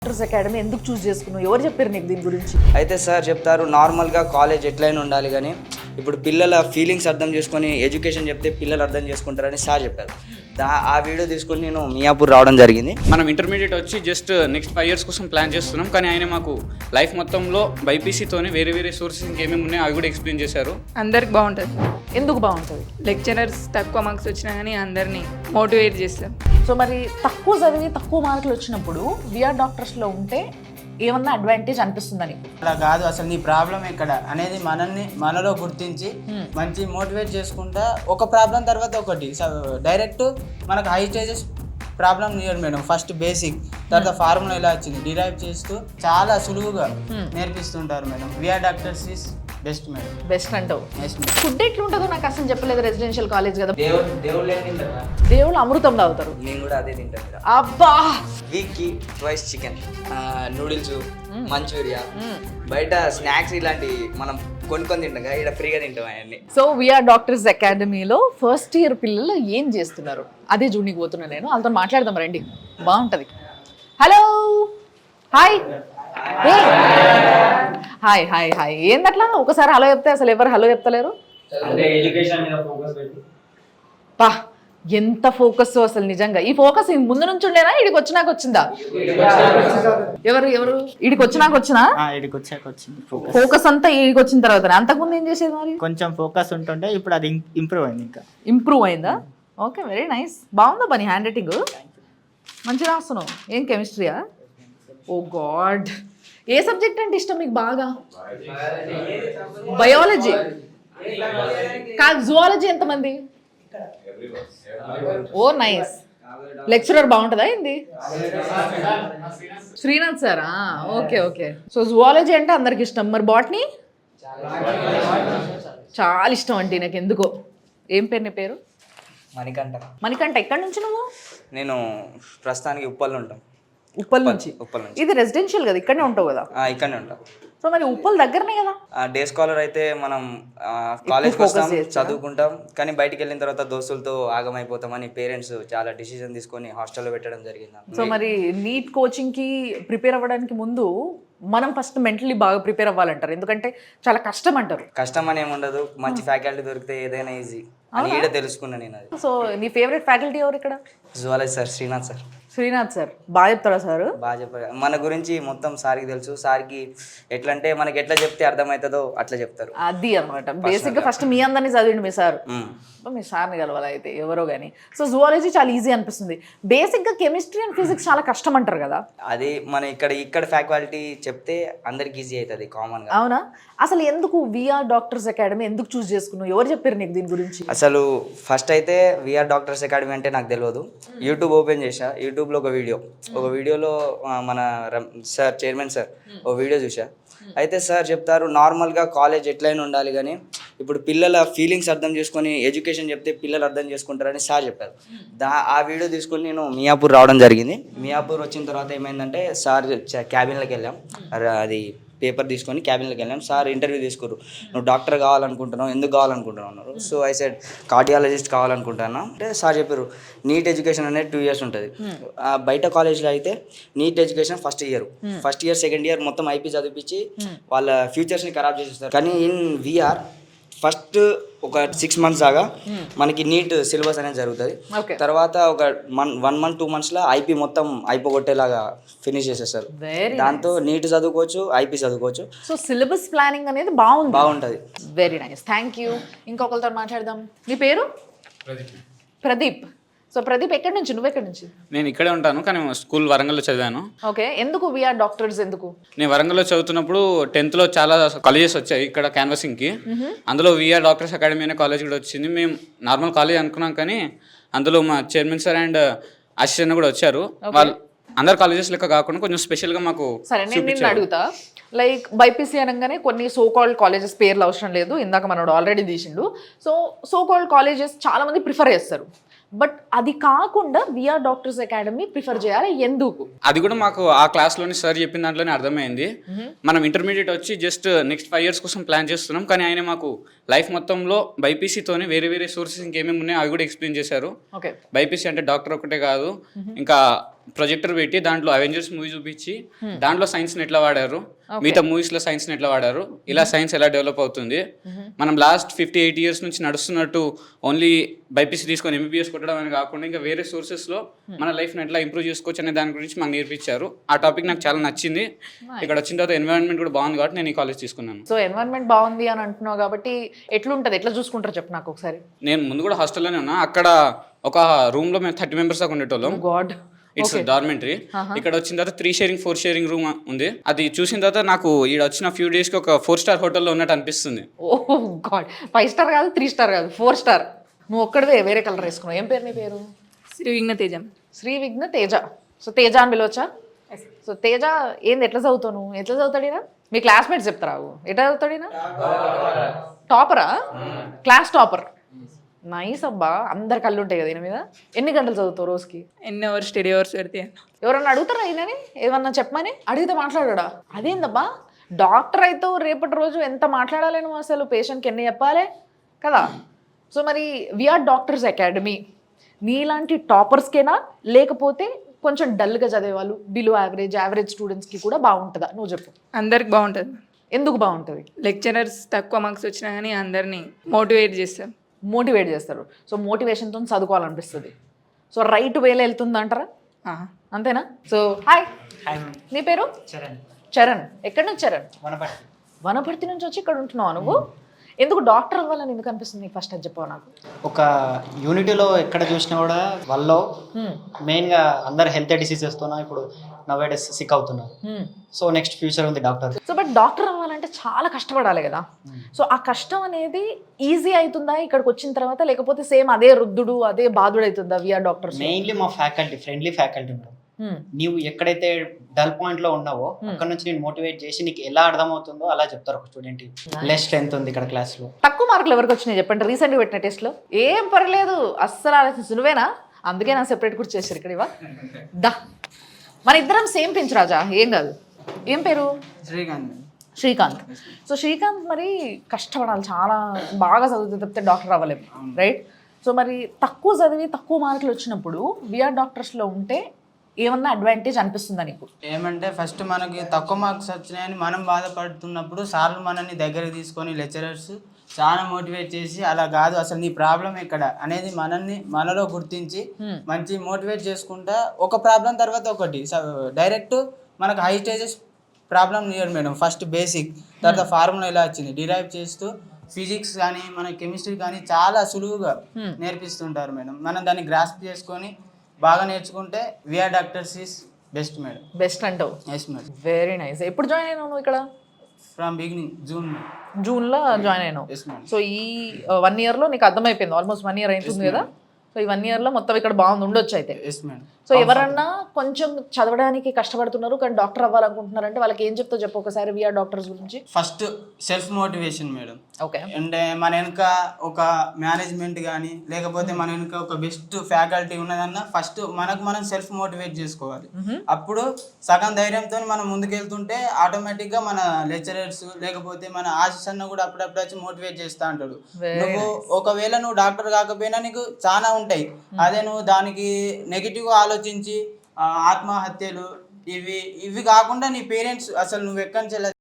Doctors academy ఎందుకు చూస్ చేసుకున్నావు? ఎవరు చెప్పారు నీకు దీని గురించి? అయితే సార్ చెప్తారు నార్మల్గా కాలేజ్ ఎట్లయినా ఉండాలి, కానీ ఇప్పుడు పిల్లల ఫీలింగ్స్ అర్థం చేసుకొని ఎడ్యుకేషన్ చెప్తే పిల్లలు అర్థం చేసుకుంటారని సార్ చెప్పారు. ఆ వీడియో తీసుకొని నేను మియాపూర్ రావడం జరిగింది. మనం ఇంటర్మీడియట్ వచ్చి జస్ట్ నెక్స్ట్ 5 years కోసం ప్లాన్ చేస్తున్నాం, కానీ ఆయన మాకు లైఫ్ మొత్తంలో బైపీసీతోనే వేరే వేరే సోర్సెస్ ఇంకేమేమి ఉన్నాయో అవి కూడా ఎక్స్ప్లెయిన్ చేశారు. అందరికి బాగుంటుంది. ఎందుకు బాగుంటుంది? లెక్చరర్స్ తక్కువ మార్క్స్ వచ్చినా కానీ అందరినీ మోటివేట్ చేస్తారు. సో మరి తక్కువ చదివి తక్కువ మార్కులు వచ్చినప్పుడు విఆర్ డాక్టర్స్లో ఉంటే ఏమన్నా అడ్వాంటేజ్ అనిపిస్తుందని? అలా కాదు, అసలు నీ ప్రాబ్లం ఎక్కడ అనేది మనలో గుర్తించి మంచి మోటివేట్ చేసుకుంటా ఒక ప్రాబ్లం తర్వాత ఒకటి డైరెక్ట్ మనకు హై స్టేజెస్ ప్రాబ్లం నియర్ మేడం. ఫస్ట్ బేసిక్, తర్వాత ఫార్ములా ఎలా వచ్చింది డిరైవ్ చేస్తూ చాలా సులువుగా నేర్పిస్తుంటారు madam. VR doctors is best madam. Best అంటావు? బెస్ట్. ఫుడ్ ఎట్లుంటుందో నాకు అసలు చెప్పలేదు. రెసిడెన్షియల్ కాలేజ్ కదా, దేవుళ్ళు ఏం తింటారా? దేవుళ్ళు అమృతం తాగుతారు. నేను కూడా అదే తింటాను. అబ్బా, వీక్కి ట్వైస్ చికెన్, నూడిల్స్, మంచూరియా, బయట స్నాక్స్ ఇలాంటివి మనం కొనుక్కొని తింటాం కదా, ఇక్కడ ఫ్రీగా తింటాం అవన్నీ. సో విఆర్ డాక్టర్స్ అకాడమీలో ఫస్ట్ ఇయర్ పిల్లలు ఏం చేస్తున్నారు అదే జూనికి పోతున్నా నేను. వాళ్ళతో మాట్లాడదాం రండి, బాగుంటుంది. Hello, hi. Hi hi hi. ఏందట్లా ఒకసారి హలో చెప్తే అసలు ఎవరు హలో చెప్తలేరు? పా, ఎంత ఫోకస్ అసలు నిజంగా. ఈ ఫోకస్ ముందు నుంచి ఉండేనా ఇడికి వచ్చినాక వచ్చిందా? ఎవరు ఇడికి వచ్చినాక వచ్చినా? ఇక్కడికి వచ్చాక వచ్చింది ఫోకస్ అంతా ఇడికి వచ్చిన తర్వాత. అంతకుముందు ఏం చేసేది మరి? కొంచెం ఫోకస్ ఉంటుంటే ఇప్పుడు అది ఇంప్రూవ్ అయింది. ఇంకా ఇంప్రూవ్ అయిందా? Okay, very nice. బాగుందా పని? హ్యాండ్ రైటింగ్ మంచిగా రాస్తున్నావు. ఏం కెమిస్ట్రీయా? ఓ గాడ్. ఏ సబ్జెక్ట్ అంటే ఇష్టం మీకు బాగా? బయాలజీ కాదు, జువాలజీ ఎంతమంది? ఓ నైస్. లెక్చరర్ బాగుంటుందా ఏంది? శ్రీనాథ్ సారా? Okay okay. సో జువాలజీ అంటే అందరికి ఇష్టం. మరి బాటనీ? చాలా ఇష్టం అంటే నాకు ఎందుకో. ఏం పేరు నీ పేరు? మణికంఠ. మణికంఠ. ఎక్కడి నుంచి నువ్వు? నేను ప్రస్తుతానికి ఉప్పల్లో ఉంటాం. ఉప్పల్ నుంచి? ఇది రెసిడెన్షియల్ కదా, ఇక్కడనే ఉంటావు కదా? ఇక్కడనే ఉంటాం. సో మరి ఉప్పల్ దగ్గరనే కదా. డే స్కాలర్ అయితే మనం కాలేజ్కి వస్తాం, చదువుకుంటాం, కానీ బయటికి వెళ్ళిన తర్వాత దోస్తులతో ఆగమైపోతామని పేరెంట్స్ చాలా డిసిజన్ తీసుకొని హాస్టల్లో పెట్టడం జరిగింది. సో మరి నీట్ కోచింగ్కి ప్రిపేర్ అవ్వడానికి ముందు మనం ఫస్ట్ మెంటలీ బాగా ప్రిపేర్ అవ్వాలంటారు, ఎందుకంటే చాలా కష్టం అంటారు. కష్టం అని ఏముండదు, మంచి ఫ్యాకల్టీ దొరికితే ఏదైనా ఈజీ అని ఈడ తెలుసుకున్నా నేను. అది సో నీ ఫేవరెట్ ఫ్యాకల్టీ ఎవరు ఇక్కడ? Zoology sir, Srinath sir. Srinath sir బాగా చెప్తారా సార్? బాగా చెప్పారు. మన గురించి మొత్తం సార్కి తెలుసు. సార్కి ఎట్లా అంటే మనకి ఎట్లా చెప్తే అర్థమవుతుందో అట్లా చెప్తారు. అది అనమాట. బేసిక్గా ఫస్ట్ మీ అందరినీ చదివిండి మీ సార్. మీ సార్ని కలవాలి అయితే ఎవరో కానీ. సో జువాలజీ చాలా ఈజీ అనిపిస్తుంది. బేసిక్గా కెమిస్ట్రీ అండ్ ఫిజిక్స్ చాలా కష్టం అంటారు కదా. అది మన ఇక్కడ ఫ్యాకల్టీ చెప్తే అందరికి ఈజీ అవుతుంది కామన్గా. అవునా? అసలు ఎందుకు విఆర్ డాక్టర్స్ అకాడమీ ఎందుకు చూస్ చేసుకున్నావు? ఎవరు చెప్పారు నీకు దీని గురించి? అసలు ఫస్ట్ అయితే విఆర్ డాక్టర్స్ అకాడమీ అంటే నాకు తెలియదు. యూట్యూబ్ ఓపెన్ చేసా. యూట్యూబ్లో ఒక వీడియోలో మన సార్, చైర్మన్ సార్ ఒక వీడియో చూసా. అయితే సార్ చెప్తారు నార్మల్గా కాలేజ్ ఎట్లయినా ఉండాలి, కానీ ఇప్పుడు పిల్లల ఫీలింగ్స్ అర్థం చేసుకొని ఎడ్యుకేషన్ చెప్తే పిల్లలు అర్థం చేసుకుంటారని సార్ చెప్పారు. ఆ వీడియో తీసుకొని నేను మియాపూర్ రావడం జరిగింది. మియాపూర్ వచ్చిన తర్వాత ఏమైందంటే సార్ క్యాబిన్లోకి వెళ్ళాం. అది పేపర్ తీసుకొని క్యాబిన్లోకి వెళ్ళాం. సార్ ఇంటర్వ్యూ తీసుకురు. నువ్వు డాక్టర్ కావాలనుకుంటున్నావు, ఎందుకు కావాలనుకుంటున్నావు అన్నారు. సో ఐ సెడ్ కార్డియాలజిస్ట్ కావాలనుకుంటున్నా అంటే సార్ చెప్పారు నీట్ ఎడ్యుకేషన్ అనేది 2 years ఉంటుంది. బయట కాలేజ్లో అయితే NEET education first year second year మొత్తం ఐపీ చదివించి వాళ్ళ ఫ్యూచర్స్ని ఖరాబ్ చేసేస్తారు. కానీ ఇన్ విఆర్ ఫస్ట్ ఒక 6 months దాకా మనకి నీట్ సిలబస్ అనేది జరుగుతుంది. తర్వాత ఒక 1 month 2 monthsలో ఐపీ మొత్తం అయిపోగొట్టేలాగా ఫినిష్ చేసేస్తారు. దాంతో నీట్ చదువుకోవచ్చు, ఐపీ చదువుకోవచ్చు. సో సిలబస్ ప్లానింగ్ అనేది బాగుంటుంది. Very nice, thank you. ఇంకొకరితో మాట్లాడదాం. నీ పేరు? ప్రదీప్. సో ప్రదీప్ ఎక్కడి నుంచి? నువ్వు ఎక్కడి నుంచి? నేను ఇక్కడే ఉంటాను, కానీ స్కూల్ వరంగల్లో చదివాను. ఓకే, ఎందుకు విఆర్ డాక్టర్స్ ఎందుకు? నేను వరంగల్లో చదువుతున్నప్పుడు 10th చాలా కాలేజెస్ వచ్చాయి ఇక్కడ క్యాన్వాసింగ్కి. అందులో విఆర్ డాక్టర్స్ అకాడమీ అనే కాలేజ్ కూడా వచ్చింది. మేము నార్మల్ కాలేజ్ అనుకున్నాం, కానీ అందులో మా చైర్మన్ సార్ అండ్ అసిస్టెంట్ కూడా వచ్చారు. వాళ్ళు అందరు కాలేజెస్ లెక్క కాకుండా కొంచెం స్పెషల్గా మాకు. సరే, నేను అడుగుతా. లైక్ బైపీసీ అనగానే కొన్ని సో కాల్డ్ కాలేజెస్ పేర్లు అవసరం లేదు, ఇందాక మనోడు ఆల్రెడీ తీసిండు. సో కాల్డ్ కాలేజెస్ చాలా మంది ప్రిఫర్ చేస్తారు. బట్ అది కాకుండా విఆర్ డాక్టర్స్ అకాడమీ ప్రిఫర్ చేయాలి, ఎందుకు? అది కూడా మాకు ఆ క్లాస్లోని సార్ చెప్పిన దాంట్లోనే అర్థమైంది. మనం ఇంటర్మీడియట్ వచ్చి జస్ట్ నెక్స్ట్ 5 years కోసం ప్లాన్ చేస్తున్నాం, కానీ ఆయన మాకు లైఫ్ మొత్తంలో బైపీసీతోనే వేరే వేరే సోర్సెస్ ఇంకేమేమి ఉన్నాయో అవి కూడా ఎక్స్ప్లెయిన్ చేశారు. బైపీసీ అంటే డాక్టర్ ఒకటే కాదు, ఇంకా ప్రొజెక్టర్ పెట్టి దాంట్లో అవెంజర్స్ మూవీ చూపించి దాంట్లో సైన్స్ని ఎట్లా వాడారు, మిగతా మూవీస్లో సైన్స్ని ఎట్లా వాడారు, ఇలా సైన్స్ ఎలా డెవలప్ అవుతుంది, మనం లాస్ట్ 58 years నుంచి నడుస్తున్నట్టు ఓన్లీ బైపీసీ తీసుకొని ఎంబీబీఎస్ కొట్టడం అని కాకుండా ఇంకా వేరే సోర్సెస్లో మన లైఫ్ని ఎట్లా ఇంప్రూవ్ చేసుకోవచ్చు అనే దాని గురించి మాకు నేర్పించారు. ఆ టాపిక్ నాకు చాలా నచ్చింది. ఇక్కడ వచ్చిన తర్వాత ఎన్విరాన్మెంట్ కూడా బాగుంది కాబట్టి నేను ఈ కాలేజ్ తీసుకున్నాను. సో ఎన్వైరన్మెంట్ బాగుంది అని అంటున్నావు కాబట్టి ఎట్లుంటది, ఎట్లా చూసుకుంటారు చెప్పు నాకు ఒకసారి. నేను ముందు కూడా హాస్టల్లోనే ఉన్నా. అక్కడ ఒక రూమ్లో మేము 30 members దాకా ఉండేటోళ్ళం. God, it's dormitory. ఇక్కడ వచ్చిన తర్వాత 3 sharing 4 sharing రూమ్ ఉంది. అది చూసిన తర్వాత నాకు ఈడ వచ్చిన ఫ్యూ డేస్కి ఒక 4 star హోటల్లో ఉన్నట్టు అనిపిస్తుంది. ఓ గాడ్, 5 star కాదు, 3 star కాదు, 4 star. నువ్వు ఒక్కడివే వేరే కలర్ వేసుకున్నావు. ఏం పేరు నీ పేరు? శ్రీ విఘ్న తేజం. శ్రీ విఘ్న తేజ. సో తేజ అని పిలవచ్చా? సో తేజ ఏంది, ఎట్లా చదువుతావు నువ్వు? ఎట్లా చదువుతాడు ఈయన? మీ క్లాస్మేట్స్ చెప్తారా? ఎట్లా చదువుతాడు ఈయన? టాపరా? Class topper. నైస్ అబ్బా, అందరు కళ్ళు ఉంటాయి కదా ఈయన మీద. ఎన్ని గంటలు చదువుతావు రోజుకి? ఎన్ని అవర్స్ స్టడీ అవర్స్ పెడితే ఎవరన్నా అడుగుతారా ఈయనని ఏమన్నా చెప్పమని? అడిగితే మాట్లాడా? అదేందబ్బా, డాక్టర్ అయితే రేపటి రోజు ఎంత మాట్లాడాలి నువ్వు, అసలు పేషెంట్కి ఎన్ని చెప్పాలి కదా. సో మరి విఆర్ డాక్టర్స్ అకాడమీ నీలాంటి టాపర్స్కేనా, లేకపోతే కొంచెం డల్గా చదివే వాళ్ళు, బిలో యావరేజ్ స్టూడెంట్స్కి కూడా బాగుంటుందా? నువ్వు చెప్పు. అందరికి బాగుంటుంది. ఎందుకు బాగుంటుంది? లెక్చరర్స్ తక్కువ మార్క్స్ వచ్చినా కానీ అందరినీ మోటివేట్ చేస్తాం. మోటివేట్ చేస్తారు. సో మోటివేషన్తో చదువుకోవాలనిపిస్తుంది. సో రైట్ వేలో వెళ్తుంది అంటారా? అంతేనా? సో హాయ్, నీ పేరు? చరణ్. ఎక్కడి నుంచి చరణ్? వనపర్తి నుంచి వచ్చి ఇక్కడ ఉంటున్నావు నువ్వు. ఎందుకు డాక్టర్ అవ్వాలని ఎందుకు అనిపిస్తుంది నీకు? ఫస్ట్ అది చెప్పావు నాకు. ఒక యూనిటీలో ఎక్కడ చూసినా కూడా వాళ్ళు మెయిన్గా అందరు హెల్త్ డిసీజెస్తోన ఇప్పుడు నవేడేస్ సిక్ అవుతున్నారు. సో నెక్స్ట్ ఫ్యూచర్ ఉంది డాక్టర్. సో బట్ డాక్టర్ అవ్వాలంటే చాలా కష్టపడాలి కదా. సో ఆ కష్టం అనేది ఈజీ అవుతుందా ఇక్కడికి వచ్చిన తర్వాత, లేకపోతే సేమ్ అదే రుద్దుడు అదే బాధుడు అవుతుందా విఆర్ డాక్టర్స్? మెయిన్లీ మా ఫ్యాకల్టీ ఫ్రెండ్లీ ఫ్యాకల్టీ ఉంటారు. నీవు ఎక్కడైతే డల్ పాయింట్ లో ఉన్నావో అక్కడ నుంచి నేను మోటివేట్ చేసి నీకు ఎలా అర్థమవుతుందో అలా చెప్తారు ఒక స్టూడెంట్. లెస్ స్ట్రెంత్ ఉంది ఇక్కడ క్లాస్ లో. తక్కువ మార్కులు ఎవరికి వచ్చినాయి చెప్పండి రీసెంట్గా పెట్టిన టెస్ట్ లో? ఏం పర్లేదు, అస్సలు ఆలోచించు. నువ్వేనా? అందుకే నా సెపరేట్ కూడా చేశారు ఇక్కడ. ఇవా దా, మన ఇద్దరం సేమ్ పెంచు రాజా, ఏం కాదు. ఏం పేరు? శ్రీకాంత్. శ్రీకాంత్. సో శ్రీకాంత్ మరి కష్టపడాలి, చాలా బాగా చదివితే తప్పితే డాక్టర్ అవ్వలేము, రైట్? సో మరి తక్కువ చదివి తక్కువ మార్కులు వచ్చినప్పుడు విఆర్ డాక్టర్స్లో ఉంటే ఏమన్నా అడ్వాంటేజ్ అనిపిస్తుందా నీకు? ఏమంటే ఫస్ట్ మనకి తక్కువ మార్క్స్ వచ్చినాయని మనం బాధపడుతున్నప్పుడు సార్లు మనల్ని దగ్గరికి తీసుకొని లెక్చరర్స్ చాలా మోటివేట్ చేసి అలా కాదు అసలు నీ ప్రాబ్లం ఎక్కడ అనేది మనలో గుర్తించి మంచి మోటివేట్ చేసుకుంటా ఒక ప్రాబ్లం తర్వాత ఒకటి డైరెక్ట్ మనకు హై స్టేజెస్ ప్రాబ్లం నియర్ మేడం. ఫస్ట్ బేసిక్, తర్వాత ఫార్ములా ఎలా వచ్చింది డిరైవ్ చేస్తూ ఫిజిక్స్ కానీ మన కెమిస్ట్రీ కానీ చాలా సులువుగా నేర్పిస్తుంటారు మేడం. మనం దాన్ని గ్రాస్ప్ చేసుకొని బాగా నేర్చుకుంటే VR doctors is best madam. Best అంటావు? Yes madam. Very nice. ఎప్పుడు జాయిన్ అయినావు నువ్వు ఇక్కడ? ఫ్రమ్ బిగినింగ్ జూన్లో జాయిన్ అయినావు. Yes madam. సో ఈ 1 yearలో నీకు అర్థమైపోయింది, ఆల్మోస్ట్ 1 year అవుతుంది కదా. సో ఈ 1 yearలో మొత్తం ఇక్కడ బాగుంది ఉండొచ్చు అయితే. Yes madam. సో ఎవరన్నా కొంచెం చదవడానికి కష్టపడుతున్నారు కానీ డాక్టర్ అవ్వాలనుకుంటున్నారంటే వాళ్ళకి ఏం చెప్తావు చెప్పు ఒకసారి విఆర్ డాక్టర్స్ గురించి? First self motivation madam. Okay. అంటే మన వెనుక ఒక మేనేజ్మెంట్ కానీ లేకపోతే మన వెనుక ఒక బెస్ట్ ఫ్యాకల్టీ ఉన్నదన్న ఫస్ట్ మనం సెల్ఫ్ మోటివేట్ చేసుకోవాలి. అప్పుడు సగం ధైర్యంతో మనం ముందుకెళ్తుంటే ఆటోమేటిక్గా మన లెక్చరర్స్ లేకపోతే మన ఆశీస్ అన్న కూడా అప్పుడప్పుడు వచ్చి మోటివేట్ చేస్తూ ఉంటాడు. నువ్వు ఒకవేళ నువ్వు డాక్టర్ కాకపోయినా నీకు చాలా ఉంటాయి, అదే నువ్వు దానికి నెగిటివ్గా ఆలోచించి ఆత్మహత్యలు ఇవి కాకుండా నీ పేరెంట్స్ అసలు నువ్వు ఎక్కడి నుంచి